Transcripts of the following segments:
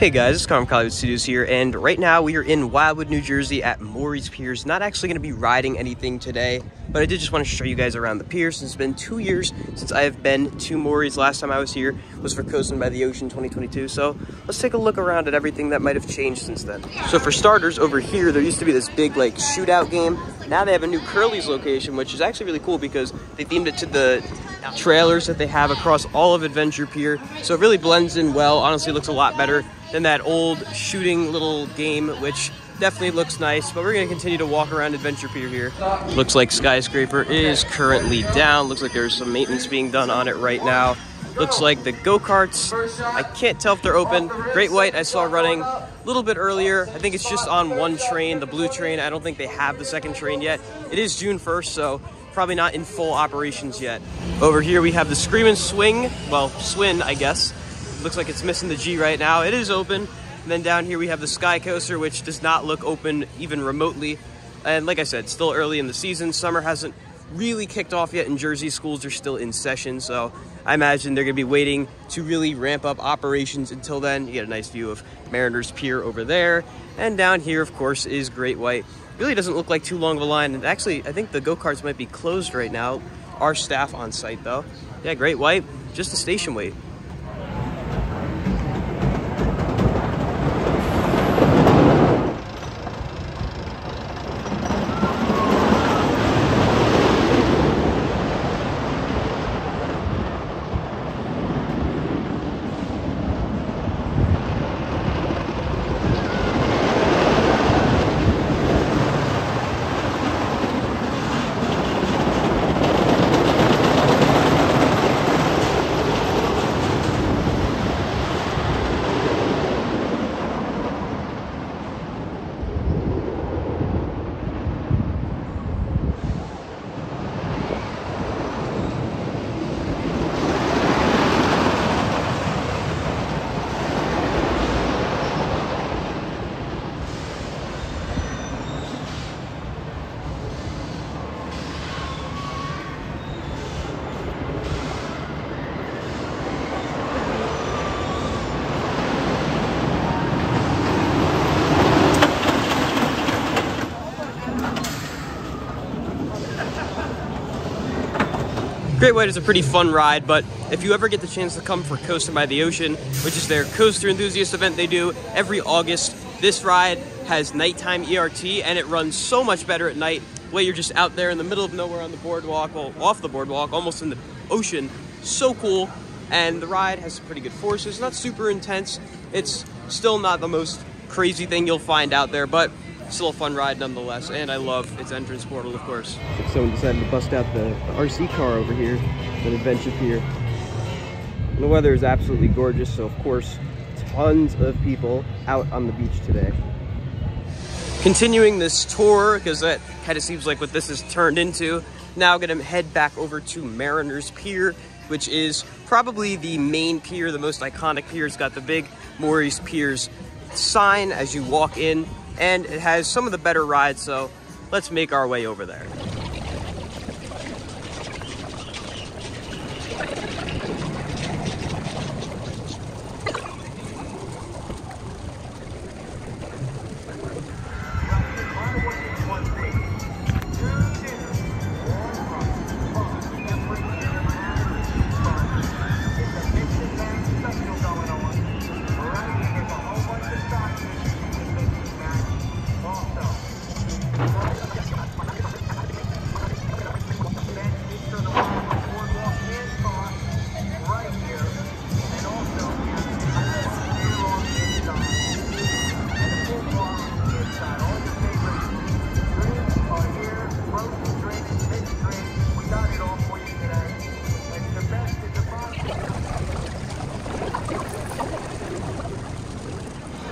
Hey guys, it's Connor from Wildwood Studios here, and right now we are in Wildwood, New Jersey at Morey's Piers. Not actually going to be riding anything today, but I did just want to show you guys around the pier since it's been 2 years since I have been to Morey's. Last time I was here was for Coasting by the Ocean 2022, so let's take a look around at everything that might have changed since then. So for starters, over here there used to be this big like shootout game. Now they have a new Curly's location, which is actually really cool because they themed it to the trailers that they have across all of Adventure Pier, so it really blends in well. Honestly, looks a lot better than that old shooting little game, which definitely looks nice. But we're going to continue to walk around Adventure Pier here. Looks like Skyscraper is currently down. Looks like there's some maintenance being done on it right now. Looks like the go-karts, I can't tell if they're open. Great White I saw running a little bit earlier. I think it's just on one train, the blue train. I don't think they have the second train yet. It is June 1st, so probably not in full operations yet. Over here we have the Screamin' Swing, well, Swin, I guess. Looks like it's missing the G right now. It is open. And then down here we have the Sky Coaster, which does not look open even remotely. And like I said, still early in the season. Summer hasn't really kicked off yet in Jersey. Schools are still in session, so I imagine they're gonna be waiting to really ramp up operations until then. You get a nice view of Mariners Pier over there. And down here, of course, is Great White. Really doesn't look like too long of a line. And actually, I think the go-karts might be closed right now. Our staff on site though. Yeah, Great White, just a station wait. Great White is a pretty fun ride, but if you ever get the chance to come for Coasting by the Ocean, which is their coaster enthusiast event they do every August, this ride has nighttime ERT, and it runs so much better at night, where you're just out there in the middle of nowhere on the boardwalk, well, off the boardwalk, almost in the ocean. So cool, and the ride has some pretty good forces. Not super intense. It's still not the most crazy thing you'll find out there, but still a fun ride nonetheless, and I love its entrance portal, of course. If someone decided to bust out the RC car over here at Adventure Pier. The weather is absolutely gorgeous, so of course, tons of people out on the beach today. Continuing this tour, because that kind of seems like what this has turned into, now gonna head back over to Mariners Pier, which is probably the main pier, the most iconic pier. It's got the big Morey's Piers sign as you walk in, and it has some of the better rides, so let's make our way over there.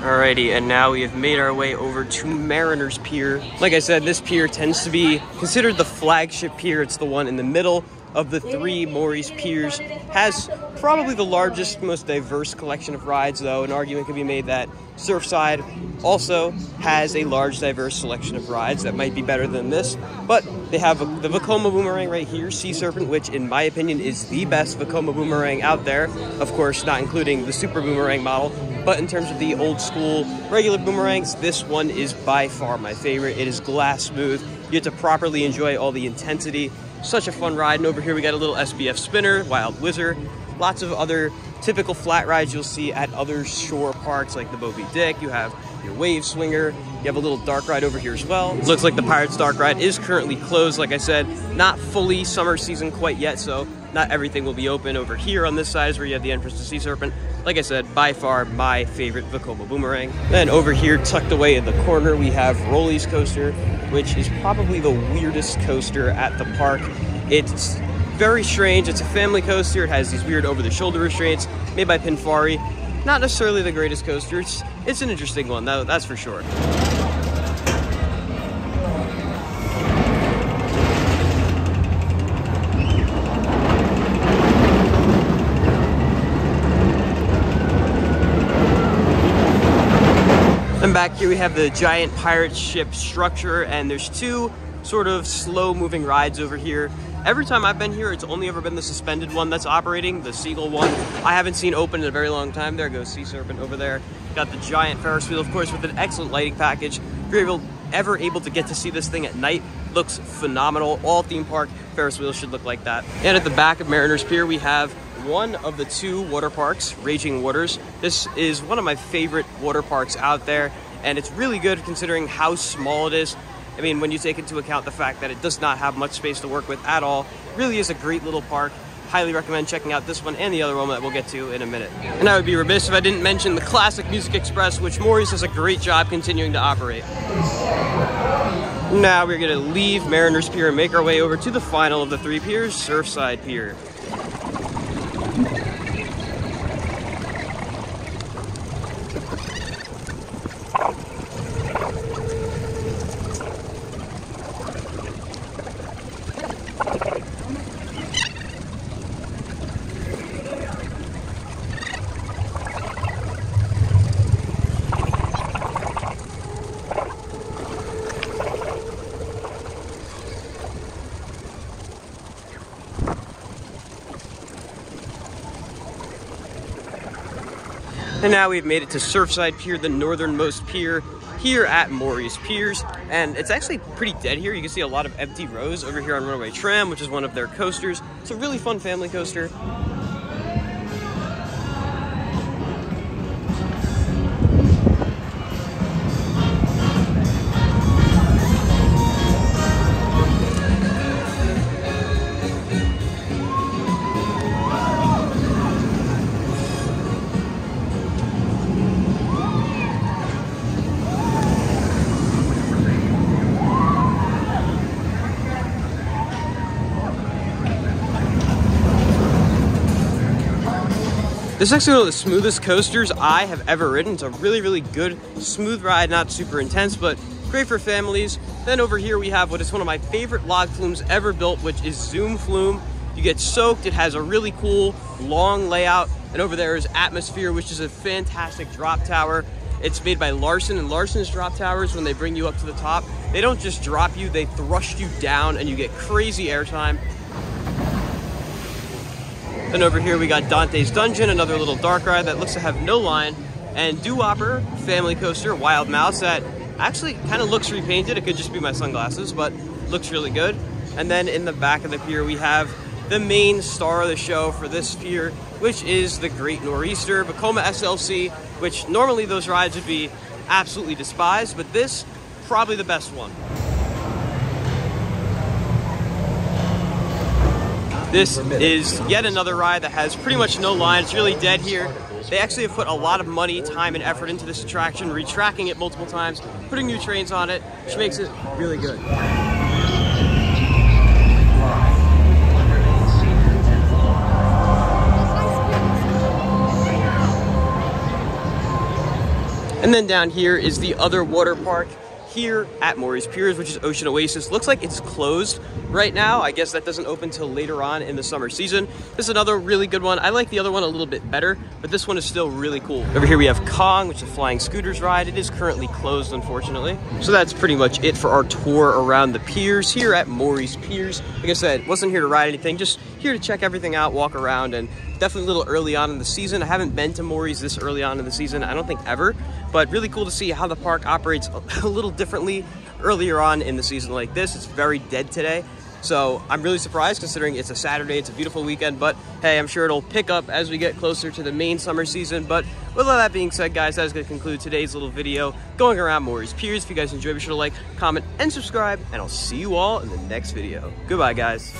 Alrighty, and now we have made our way over to Mariners Pier. Like I said, this pier tends to be considered the flagship pier. It's the one in the middle of the three Morey's Piers. Has probably the largest, most diverse collection of rides, though. An argument can be made that Surfside also has a large, diverse selection of rides that might be better than this. But They have the Vekoma boomerang right here, Sea Serpent, which in my opinion is the best Vekoma boomerang out there. Of course, not including the Super Boomerang model, but in terms of the old school regular boomerangs, this one is by far my favorite. It is glass smooth. You get to properly enjoy all the intensity. Such a fun ride. And over here we got a little SBF spinner, Wild Wizard, lots of other typical flat rides you'll see at other shore parks like the Moby Dick. You have your wave swinger. You have a little dark ride over here as well. Looks like the Pirates dark ride is currently closed. Like I said, not fully summer season quite yet, so not everything will be open. Over here on this side is where you have the entrance to Sea Serpent. Like I said, by far my favorite Vekoma boomerang. Then over here, tucked away in the corner, we have Rolly's coaster, which is probably the weirdest coaster at the park. It's very strange. It's a family coaster. It has these weird over-the-shoulder restraints made by Pinfari. Not necessarily the greatest coaster. It's an interesting one, though, that's for sure. And back here we have the giant pirate ship structure, and there's two sort of slow-moving rides over here. Every time I've been here, it's only ever been the suspended one that's operating, the Seagull one. I haven't seen open in a very long time. There goes Sea Serpent over there. Got the giant Ferris wheel, of course, with an excellent lighting package. If you're ever able to get to see this thing at night, looks phenomenal. All theme park Ferris wheels should look like that. And at the back of Mariners Pier, we have one of the two water parks, Raging Waters. This is one of my favorite water parks out there, and it's really good considering how small it is. I mean, when you take into account the fact that it does not have much space to work with at all, it really is a great little park. Highly recommend checking out this one and the other one that we'll get to in a minute. And I would be remiss if I didn't mention the classic Music Express, which Morey's does a great job continuing to operate. Now we're gonna leave Mariners Pier and make our way over to the final of the three piers, Surfside Pier. And now we've made it to Surfside Pier, the northernmost pier here at Morey's Piers. And it's actually pretty dead here. You can see a lot of empty rows over here on Runaway Tram, which is one of their coasters. It's a really fun family coaster. This is actually one of the smoothest coasters I have ever ridden. It's a really, really good, smooth ride, not super intense, but great for families. Then over here we have what is one of my favorite log flumes ever built, which is Zoom Flume. You get soaked, it has a really cool, long layout, and over there is Atmosphere, which is a fantastic drop tower. It's made by Larson, and Larson's drop towers, when they bring you up to the top, they don't just drop you, they thrust you down, and you get crazy airtime. Then over here we got Dante's Dungeon, another little dark ride that looks to have no line, and Doo-Wopper family coaster, Wild Mouse, that actually kind of looks repainted. It could just be my sunglasses, but looks really good. And then in the back of the pier we have the main star of the show for this pier, which is the Great Nor'easter, Vekoma SLC, which normally those rides would be absolutely despised, but this, probably the best one. This is yet another ride that has pretty much no line. It's really dead here. They actually have put a lot of money, time, and effort into this attraction, retracking it multiple times, putting new trains on it, which makes it really good. And then down here is the other water park here at Morey's Piers, which is Ocean Oasis. Looks like it's closed right now. I guess that doesn't open till later on in the summer season. This is another really good one. I like the other one a little bit better, but this one is still really cool. Over here we have Kong, which is a flying scooters ride. It is currently closed, unfortunately. So that's pretty much it for our tour around the piers here at Morey's Piers. Like I said, wasn't here to ride anything, just here to check everything out, walk around, and definitely a little early on in the season. I haven't been to Morey's this early on in the season, I don't think ever, but really cool to see how the park operates a little differently earlier on in the season like this. It's very dead today, so I'm really surprised considering it's a Saturday, it's a beautiful weekend, but hey, I'm sure it'll pick up as we get closer to the main summer season. But with all that being said, guys, that is going to conclude today's little video going around Morey's Piers. If you guys enjoyed, be sure to like, comment, and subscribe, and I'll see you all in the next video. Goodbye, guys.